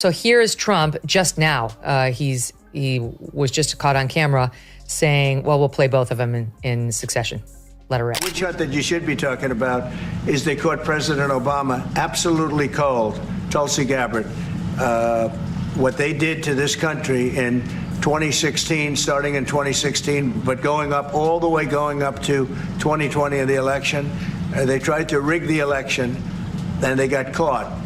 So here is Trump just now. He was just caught on camera saying, well, we'll play both of them in succession. Let her rip. The witch hunt that you should be talking about is they caught President Obama absolutely cold, Tulsi Gabbard. What they did to this country in 2016, starting in 2016, but going up to 2020 in the election. They tried to rig the election, and they got caught.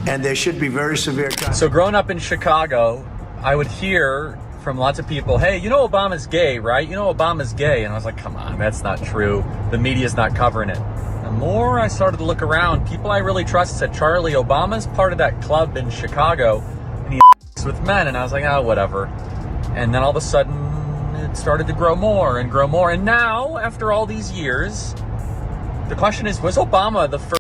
And there should be very severe consequences. So growing up in Chicago, I would hear from lots of people, hey, you know Obama's gay, right? You know Obama's gay. And I was like, come on, that's not true. The media's not covering it. The more I started to look around, people I really trust said, Charlie, Obama's part of that club in Chicago, and he with men. And I was like, oh, whatever. And then all of a sudden, it started to grow more and grow more. And now, after all these years, the question is, was Obama the first?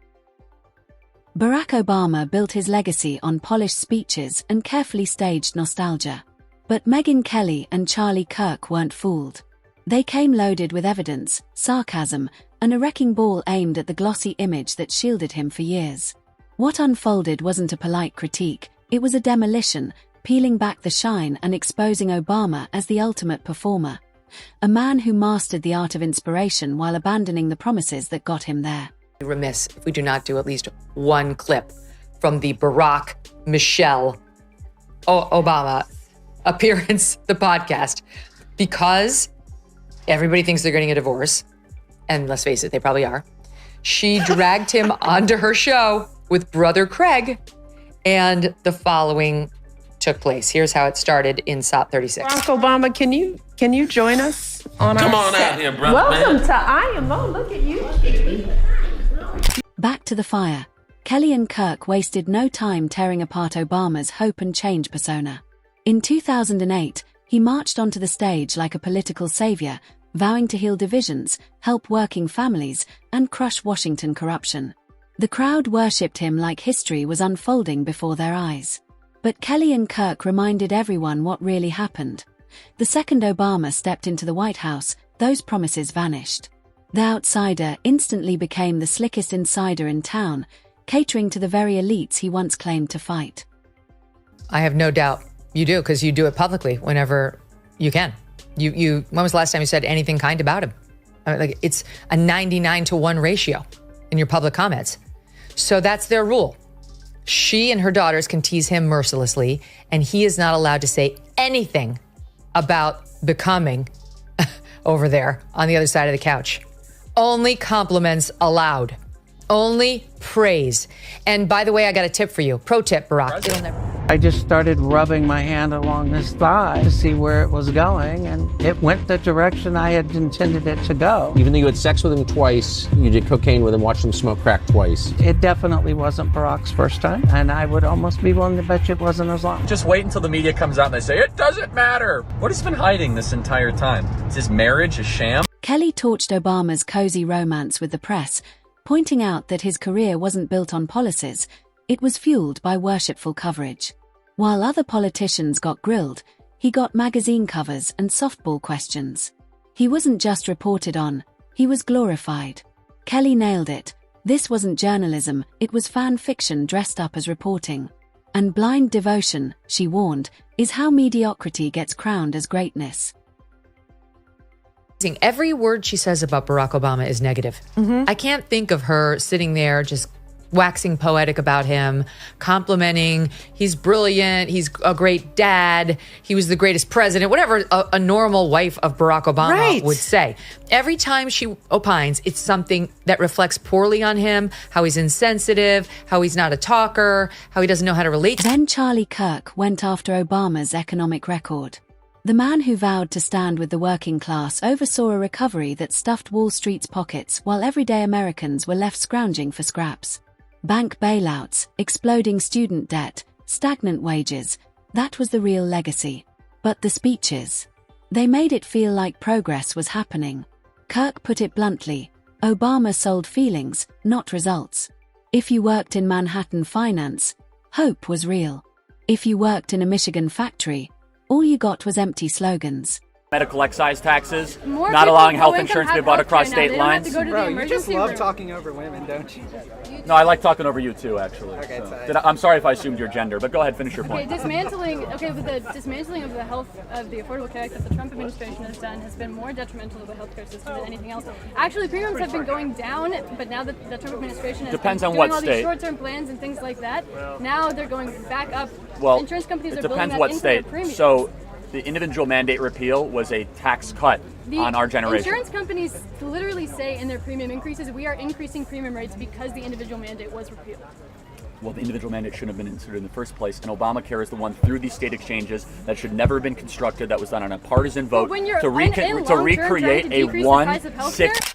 Barack Obama built his legacy on polished speeches and carefully staged nostalgia. But Megyn Kelly and Charlie Kirk weren't fooled. They came loaded with evidence, sarcasm, and a wrecking ball aimed at the glossy image that shielded him for years. What unfolded wasn't a polite critique, it was a demolition, peeling back the shine and exposing Obama as the ultimate performer. A man who mastered the art of inspiration while abandoning the promises that got him there. Remiss if we do not do at least one clip from the Barack Michelle Obama appearance, the podcast, because everybody thinks they're getting a divorce, and let's face it, they probably are. She dragged him onto her show with brother Craig, and the following took place. Here's how it started in SOT 36. Barack Obama, can you join us on Come our on set? out here, brother. Welcome man. to IMO. Look at you. Back to the fire. Kelly and Kirk wasted no time tearing apart Obama's hope and change persona. In 2008, he marched onto the stage like a political savior, vowing to heal divisions, help working families, and crush Washington corruption. The crowd worshipped him like history was unfolding before their eyes. But Kelly and Kirk reminded everyone what really happened. The second Obama stepped into the White House, those promises vanished. The outsider instantly became the slickest insider in town, catering to the very elites he once claimed to fight. I have no doubt you do, because you do it publicly whenever you can. When was the last time you said anything kind about him? I mean, like, it's a 99-to-1 ratio in your public comments. So that's their rule. She and her daughters can tease him mercilessly, and he is not allowed to say anything about becoming over there on the other side of the couch. Only compliments allowed. Only praise. And by the way, I got a tip for you. Pro tip, Barack. I just started rubbing my hand along his thigh to see where it was going, and it went the direction I had intended it to go. Even though you had sex with him twice, you did cocaine with him, watched him smoke crack twice. It definitely wasn't Barack's first time, and I would almost be willing to bet you it wasn't as long. Just wait until the media comes out and they say, it doesn't matter. What has he been hiding this entire time? Is his marriage a sham? Kelly torched Obama's cozy romance with the press, pointing out that his career wasn't built on policies, it was fueled by worshipful coverage. While other politicians got grilled, he got magazine covers and softball questions. He wasn't just reported on, he was glorified. Kelly nailed it. This wasn't journalism, it was fan fiction dressed up as reporting. And blind devotion, she warned, is how mediocrity gets crowned as greatness. Every word she says about Barack Obama is negative. I can't think of her sitting there just waxing poetic about him, complimenting, he's brilliant, he's a great dad, he was the greatest president, whatever a normal wife of Barack Obama would say. Every time she opines, it's something that reflects poorly on him, how he's insensitive, how he's not a talker, how he doesn't know how to relate. Then Charlie Kirk went after Obama's economic record. The man who vowed to stand with the working class oversaw a recovery that stuffed Wall Street's pockets while everyday Americans were left scrounging for scraps. Bank bailouts, exploding student debt, stagnant wages, that was the real legacy. But the speeches, they made it feel like progress was happening. Kirk put it bluntly, Obama sold feelings, not results. If you worked in Manhattan finance, hope was real. If you worked in a Michigan factory, all you got was empty slogans. medical excise taxes, More not people allowing with health low income insurance to be have bought healthcare across now. state They don't have lines. to go to the Bro, you just emergency love room. talking over women, don't you? No, I like talking over you too, actually. Okay, So. sorry. I'm sorry if I assumed your gender, but go ahead, finish your Okay, point. with the dismantling of the health of the Affordable Care Act that the Trump administration has done has been more detrimental to the healthcare system than anything else. Actually, premiums have been going down, but now that the Trump administration has Depends been on doing what all state. these short-term plans and things like that, now they're going back up. Well, insurance companies it are building depends that what into state. their premiums. So the individual mandate repeal was a tax cut on our generation. Insurance companies literally say in their premium increases, we are increasing premium rates because the individual mandate was repealed. Well, the individual mandate shouldn't have been instituted in the first place, and Obamacare is the one through these state exchanges that should never have been constructed, that was done on a partisan vote when you're to in long-term trying recreate to a decrease the price of healthcare? 1-6.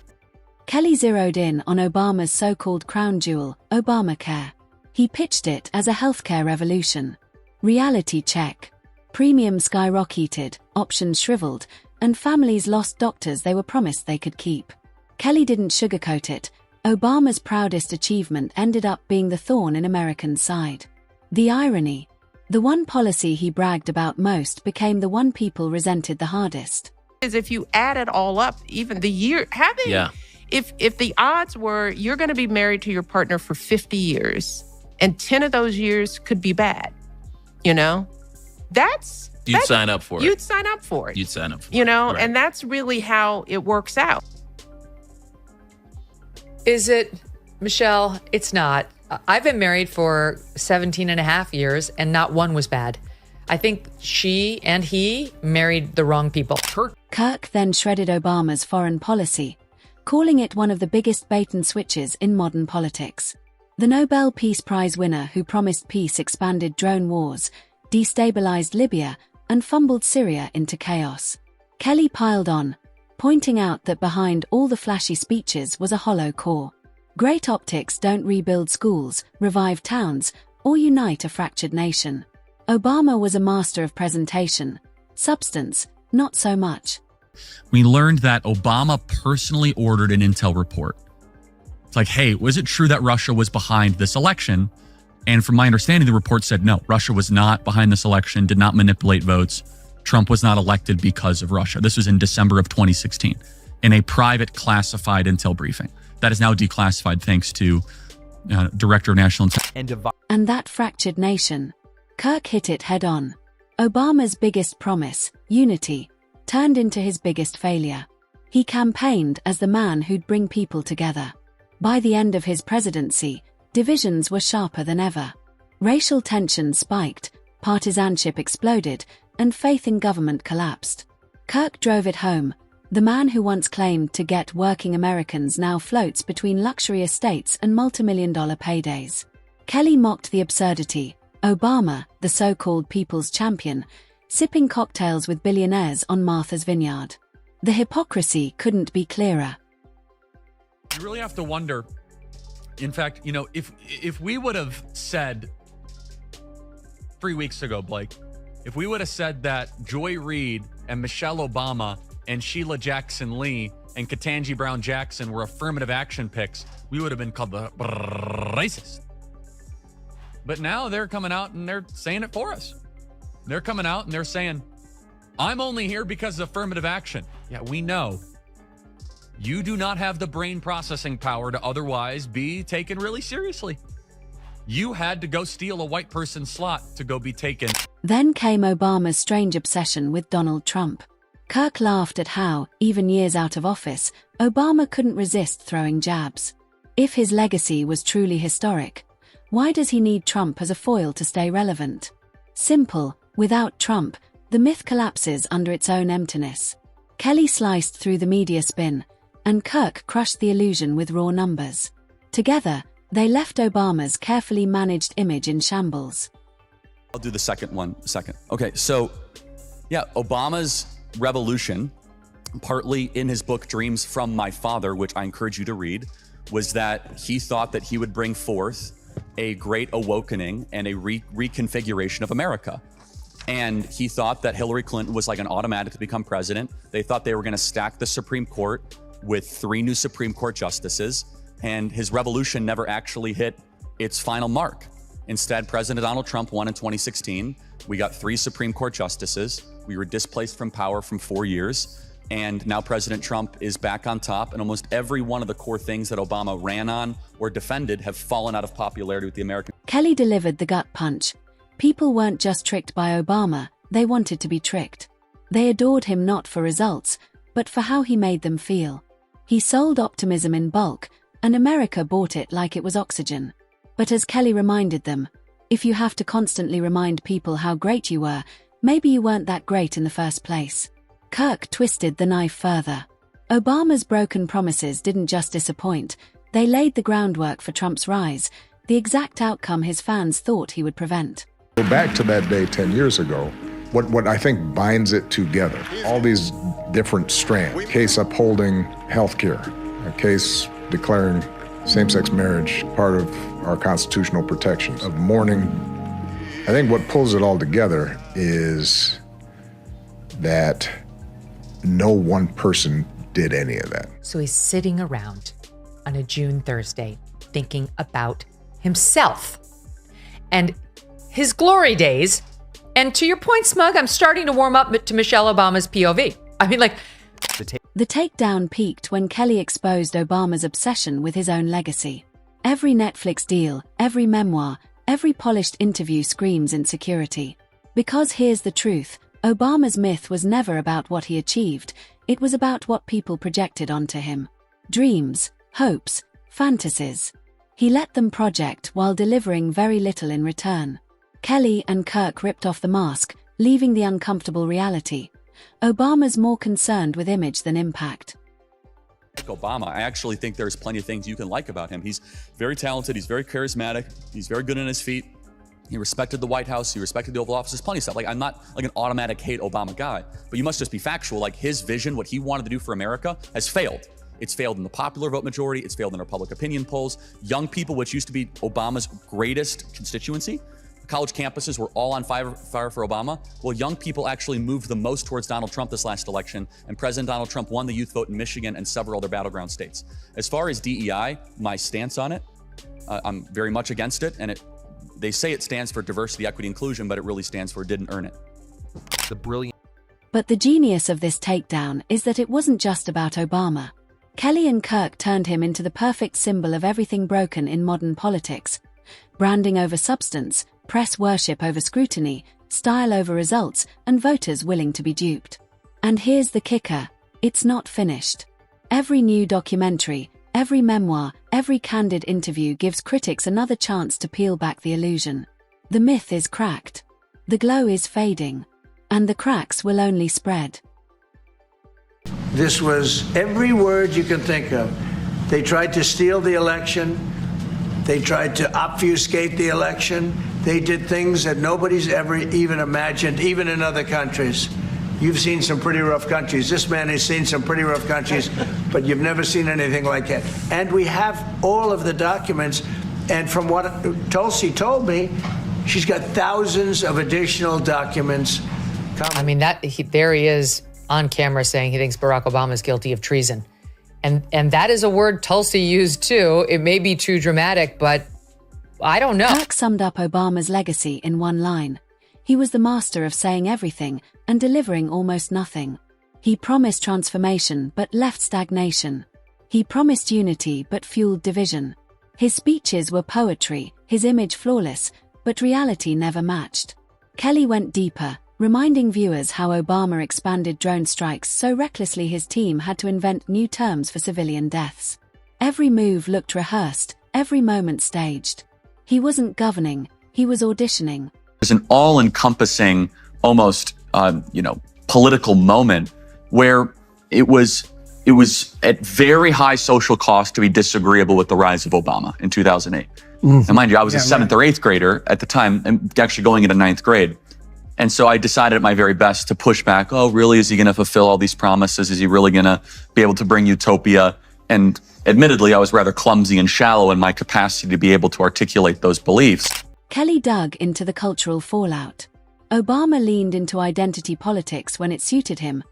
Kelly zeroed in on Obama's so-called crown jewel, Obamacare. He pitched it as a healthcare revolution. Reality check. Premiums skyrocketed, options shriveled, and families lost doctors they were promised they could keep. Kelly didn't sugarcoat it. Obama's proudest achievement ended up being the thorn in Americans' side. The irony. The one policy he bragged about most became the one people resented the hardest. Is if you add it all up, even the year, if the odds were you're going to be married to your partner for 50 years and 10 of those years could be bad, you'd sign up for it. You'd sign up for it. You'd sign up for it. Right. And that's really how it works out. Is it, Michelle? It's not. I've been married for 17 and a half years and not one was bad. I think she and he married the wrong people. Kirk then shredded Obama's foreign policy, calling it one of the biggest bait and switches in modern politics. The Nobel Peace Prize winner who promised peace expanded drone wars, destabilized Libya, and fumbled Syria into chaos. Kelly piled on, pointing out that behind all the flashy speeches was a hollow core. Great optics don't rebuild schools, revive towns, or unite a fractured nation. Obama was a master of presentation. Substance, not so much. We learned that Obama personally ordered an intel report. It's like, hey, was it true that Russia was behind this election? And from my understanding, the report said, no, Russia was not behind this election, did not manipulate votes. Trump was not elected because of Russia. This was in December of 2016 in a private classified intel briefing. That is now declassified thanks to Director of National Intelligence. And that fractured nation. Kirk hit it head on. Obama's biggest promise, unity, turned into his biggest failure. He campaigned as the man who'd bring people together. By the end of his presidency, divisions were sharper than ever. Racial tensions spiked, partisanship exploded, and faith in government collapsed. Kirk drove it home. The man who once claimed to get working Americans now floats between luxury estates and multimillion-dollar paydays. Kelly mocked the absurdity. Obama, the so-called people's champion, sipping cocktails with billionaires on Martha's Vineyard. The hypocrisy couldn't be clearer. You really have to wonder. In fact, if we would have said 3 weeks ago, Blake, if we would have said that Joy Reid and Michelle Obama and Sheila Jackson Lee and Ketanji Brown Jackson were affirmative action picks, we would have been called the racist. But now they're coming out and they're saying it for us. They're coming out and they're saying, I'm only here because of affirmative action. Yeah, we know. You do not have the brain processing power to otherwise be taken really seriously. You had to go steal a white person's slot to go be taken. Then came Obama's strange obsession with Donald Trump. Kirk laughed at how, even years out of office, Obama couldn't resist throwing jabs. If his legacy was truly historic, why does he need Trump as a foil to stay relevant? Simple, without Trump, the myth collapses under its own emptiness. Kelly sliced through the media spin, and Kirk crushed the illusion with raw numbers. Together, they left Obama's carefully managed image in shambles. I'll do the second one second. Okay, so Obama's revolution, partly in his book Dreams from My Father, which I encourage you to read, was that he thought that he would bring forth a great awakening and a reconfiguration of America. And he thought that Hillary Clinton was like an automatic to become president. They thought they were going to stack the Supreme Court with 3 new Supreme Court justices, and his revolution never actually hit its final mark. Instead, President Donald Trump won in 2016. We got 3 Supreme Court justices. We were displaced from power from 4 years. And now President Trump is back on top, and almost every one of the core things that Obama ran on or defended have fallen out of popularity with the American. Kelly delivered the gut punch. People weren't just tricked by Obama, they wanted to be tricked. They adored him not for results, but for how he made them feel. He sold optimism in bulk, and America bought it like it was oxygen. But as Kelly reminded them, if you have to constantly remind people how great you were, maybe you weren't that great in the first place. Kirk twisted the knife further. Obama's broken promises didn't just disappoint, they laid the groundwork for Trump's rise, the exact outcome his fans thought he would prevent. Go back to that day 10 years ago, what I think binds it together, all these different strands, a case upholding health care, a case declaring same-sex marriage part of our constitutional protections, of mourning. I think what pulls it all together is that no one person did any of that. So he's sitting around on a June Thursday thinking about himself and his glory days. And to your point, Smug, I'm starting to warm up to Michelle Obama's POV. I mean, like... The takedown peaked when Kelly exposed Obama's obsession with his own legacy. Every Netflix deal, every memoir, every polished interview screams insecurity. Because here's the truth, Obama's myth was never about what he achieved, it was about what people projected onto him. Dreams, hopes, fantasies. He let them project while delivering very little in return. Kelly and Kirk ripped off the mask, leaving the uncomfortable reality. Obama's more concerned with image than impact. Obama, I actually think there's plenty of things you can like about him. He's very talented, he's very charismatic, he's very good on his feet. He respected the White House, he respected the Oval Office, there's plenty of stuff. Like, I'm not like an automatic hate Obama guy, but you must just be factual. Like, his vision, what he wanted to do for America, has failed. It's failed in the popular vote majority, it's failed in our public opinion polls. Young people, which used to be Obama's greatest constituency, college campuses were all on fire for Obama. Well, young people actually moved the most towards Donald Trump this last election, and President Donald Trump won the youth vote in Michigan and several other battleground states. As far as DEI, my stance on it, I'm very much against it, and they say it stands for diversity, equity, inclusion, but it really stands for didn't earn it. But the genius of this takedown is that it wasn't just about Obama. Kelly and Kirk turned him into the perfect symbol of everything broken in modern politics. Branding over substance, press worship over scrutiny, style over results, and voters willing to be duped. And here's the kicker, it's not finished. Every new documentary, every memoir, every candid interview gives critics another chance to peel back the illusion. The myth is cracked. The glow is fading. And the cracks will only spread. This was every word you can think of. They tried to steal the election. They tried to obfuscate the election. They did things that nobody's ever even imagined, even in other countries. You've seen some pretty rough countries. This man has seen some pretty rough countries, but you've never seen anything like that. And we have all of the documents. And from what Tulsi told me, she's got thousands of additional documents. I mean, there he is on camera saying he thinks Barack Obama is guilty of treason. And that is a word Tulsi used too. It may be too dramatic, but I don't know. Kirk summed up Obama's legacy in one line. He was the master of saying everything and delivering almost nothing. He promised transformation but left stagnation. He promised unity but fueled division. His speeches were poetry, his image flawless, but reality never matched. Kelly went deeper, reminding viewers how Obama expanded drone strikes so recklessly his team had to invent new terms for civilian deaths. Every move looked rehearsed, every moment staged. He wasn't governing, he was auditioning. It was an all-encompassing, almost, political moment where it was at very high social cost to be disagreeable with the rise of Obama in 2008. And mind you, I was a 7th or 8th grader at the time, and actually going into 9th grade. And so I decided at my very best to push back. Oh, really? Is he going to fulfill all these promises? Is he really going to be able to bring utopia? And admittedly, I was rather clumsy and shallow in my capacity to be able to articulate those beliefs. Kelly dug into the cultural fallout. Obama leaned into identity politics when it suited him,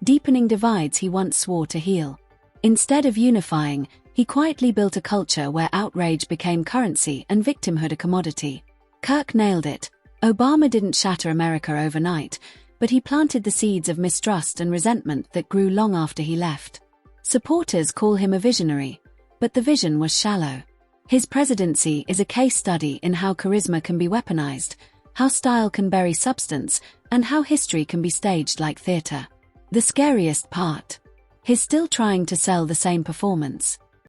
deepening divides he once swore to heal. Instead of unifying, he quietly built a culture where outrage became currency and victimhood a commodity. Kirk nailed it. Obama didn't shatter America overnight, but he planted the seeds of mistrust and resentment that grew long after he left. Supporters call him a visionary, but the vision was shallow. His presidency is a case study in how charisma can be weaponized, how style can bury substance, and how history can be staged like theater. The scariest part? He's still trying to sell the same performance.